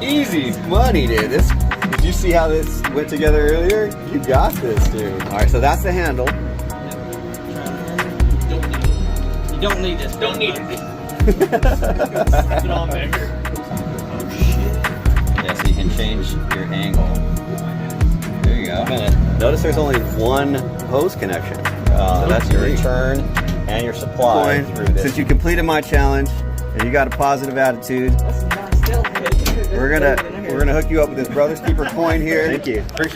Easy money, dude. Did you see how this went together earlier? You got this, dude. All right, so that's the handle. You don't need this. Don't need it. Put it on there. Oh shit. Yeah, so you can change your angle. There you go. Notice there's only one hose connection. That's your return and your supply through this. Since you completed my challenge and you got a positive attitude, we're gonna hook you up with this Brothers Keeper coin here. Thank you. Appreciate it.